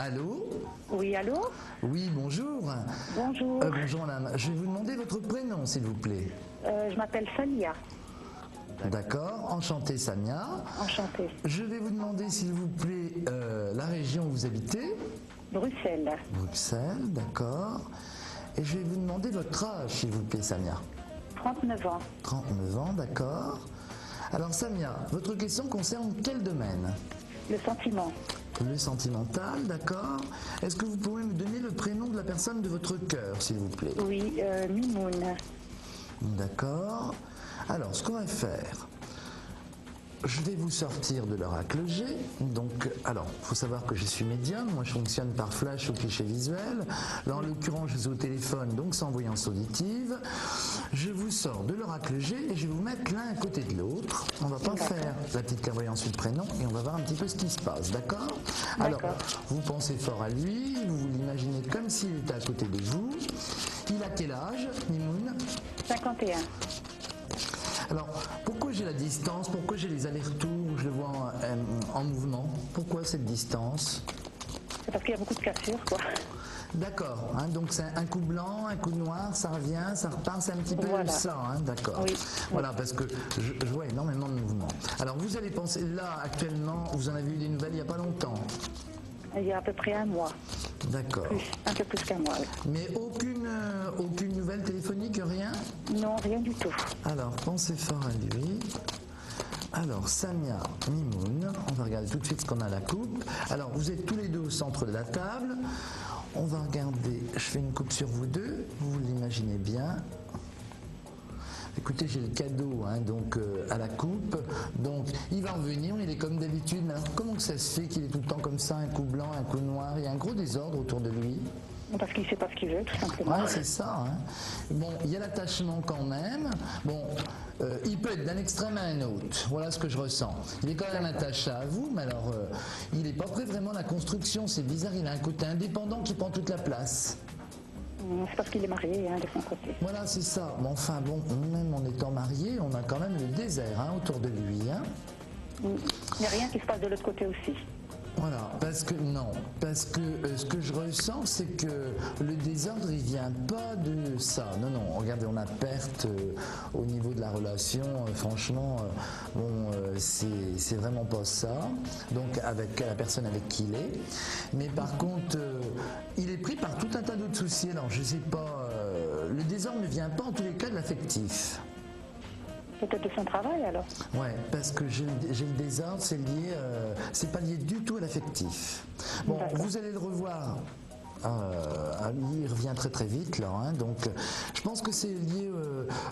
Allô? Oui, allô? Oui, bonjour. Bonjour. Bonjour madame. Je vais vous demander votre prénom, s'il vous plaît. Je m'appelle Samia. D'accord. Enchanté, Samia. Enchantée. Je vais vous demander, s'il vous plaît, la région où vous habitez. Bruxelles. Bruxelles, d'accord. Et je vais vous demander votre âge, s'il vous plaît, Samia. 39 ans. 39 ans, d'accord. Alors, Samia, votre question concerne quel domaine? Le sentiment. Le sentimental, d'accord. Est-ce que vous pouvez me donner le prénom de la personne de votre cœur, s'il vous plaît? Oui, Mimoun. D'accord. Alors, ce qu'on va faire, je vais vous sortir de l'oracle G. Donc, alors, il faut savoir que je suis médium. Moi, je fonctionne par flash ou cliché visuel. Là, en l'occurrence, je suis au téléphone, donc sans voyance auditive. Je vous sors de l'oracle G et je vais vous mettre l'un à côté de l'autre. On va pas faire la petite clairvoyance sur le prénom et on va voir un petit peu ce qui se passe, d'accord? Alors, vous pensez fort à lui, vous l'imaginez comme s'il était à côté de vous. Il a quel âge, Mimoun? 51. Alors, pourquoi j'ai la distance? Pourquoi j'ai les allers-retours? Je le vois en mouvement. Pourquoi cette distance? C'est parce qu'il y a beaucoup de cassures, quoi. D'accord, hein, donc c'est un coup blanc, un coup noir, ça revient, ça repart, c'est un petit peu ça, hein, d'accord. Oui. Voilà, parce que je vois énormément de mouvements. Alors, vous allez penser, là, actuellement, vous en avez eu des nouvelles il n'y a pas longtemps? Il y a à peu près un mois. D'accord. Un peu plus qu'un mois, oui. Mais aucune nouvelle téléphonique, rien? Non, rien du tout. Alors, pensez fort à lui. Alors, Samia, Mimoun, on va regarder tout de suite ce qu'on a à la coupe. Alors, vous êtes tous les deux au centre de la table. On va regarder, je fais une coupe sur vous deux, vous l'imaginez bien. Écoutez, j'ai le cadeau donc à la coupe, donc il va revenir, il est comme d'habitude. Mais alors, comment que ça se fait qu'il est tout le temps comme ça, un coup blanc, un coup noir? Il y a un gros désordre autour de lui. Parce qu'il ne sait pas ce qu'il veut, tout simplement. Ouais, c'est ça. Hein. Bon, il y a l'attachement quand même. Bon, il peut être d'un extrême à un autre. Voilà ce que je ressens. Il est quand même attaché à vous, mais alors, il n'est pas prêt vraiment à la construction. C'est bizarre, il a un côté indépendant qui prend toute la place. C'est parce qu'il est marié, de son côté. Voilà, c'est ça. Mais enfin, bon, même en étant marié, on a quand même le désert autour de lui. Hein. Il n'y a rien qui se passe de l'autre côté aussi. Voilà, parce que ce que je ressens, c'est que le désordre, il vient pas de ça. Non, regardez, on a perte au niveau de la relation. Franchement, c'est vraiment pas ça. Donc, avec la personne avec qui il est. Mais par contre, il est pris par tout un tas d'autres soucis. Alors, je sais pas, le désordre ne vient pas en tous les cas de l'affectif. Peut-être de son travail alors. Ouais, parce que j'ai le désordre, c'est lié, c'est pas lié du tout à l'affectif. Bon, vous allez le revoir. Il revient très très vite là, donc je pense que c'est lié.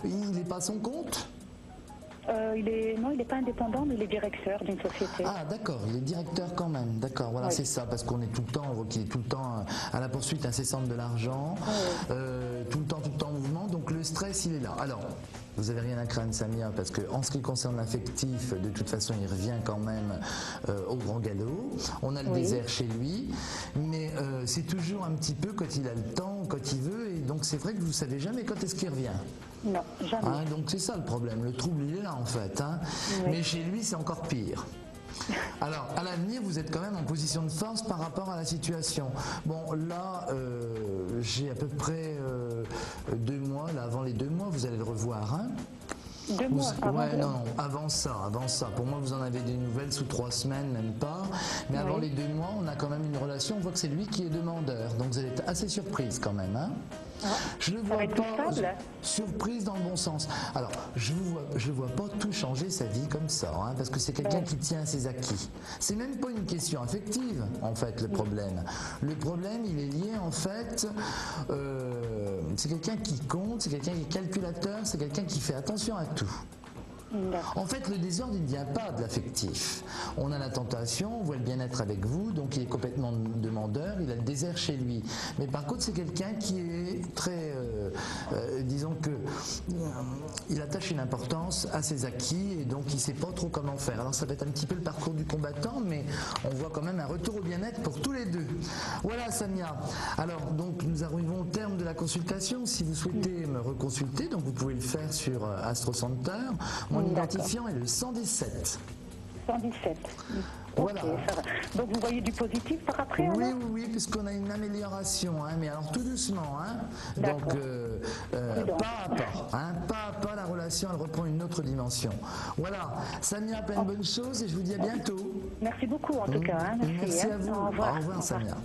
Il n'est pas à son compte. Non, il n'est pas indépendant, mais il est directeur d'une société. Ah d'accord, il est directeur quand même, d'accord, voilà, c'est ça, parce qu'on est tout le temps, on voit qu'il est tout le temps à la poursuite incessante de l'argent, tout le temps en mouvement, donc le stress il est là. Alors, vous avez rien à craindre, Samia, parce que en ce qui concerne l'affectif, de toute façon il revient quand même au grand galop, on a le désert chez lui, mais c'est toujours un petit peu quand il a le temps, quand il veut, et donc c'est vrai que vous ne savez jamais quand est-ce qu'il revient. Non, jamais. Donc c'est ça le problème, le trouble il est là en fait, mais chez lui c'est encore pire. Alors à l'avenir vous êtes quand même en position de force par rapport à la situation. Bon là j'ai à peu près 2 mois, là avant les 2 mois vous allez le revoir. 2 mois avant ça. Pour moi, vous en avez des nouvelles sous 3 semaines, même pas. Mais avant les 2 mois, on a quand même une relation. On voit que c'est lui qui est demandeur. Donc vous allez être assez surprise quand même. Je le vois pas surprise dans le bon sens. Alors, je le vois pas tout changer sa vie comme ça, parce que c'est quelqu'un qui tient à ses acquis. C'est même pas une question affective, en fait, le problème. Le problème, il est lié, en fait, c'est quelqu'un qui compte, c'est quelqu'un qui est calculateur, c'est quelqu'un qui fait attention à tout. En fait, le désordre, il ne vient pas de l'affectif. On a la tentation, on voit le bien-être avec vous, donc il est complètement demandeur, il a le désert chez lui. Mais par contre, c'est quelqu'un qui est très, disons que, il attache une importance à ses acquis et donc il ne sait pas trop comment faire. Alors ça va être un petit peu le parcours du combattant, mais on voit quand même un retour au bien-être pour tous les deux. Voilà, Samia. Alors, donc, nous arrivons au terme de la consultation. Si vous souhaitez me reconsulter, donc vous pouvez le faire sur Astro Center. Mon identifiant est le 117. 117. Voilà. Ok, ça va. Donc vous voyez du positif par après Oui, alors? oui, oui, puisqu'on a une amélioration, hein, mais alors tout doucement. Hein. Donc, pas à pas. Hein, pas à pas, la relation, elle reprend une autre dimension. Voilà, Samia, plein de bonnes choses et je vous dis à bientôt. Merci beaucoup en tout cas. Hein. Merci, Merci hein. à vous. Au revoir. Au revoir, Samia.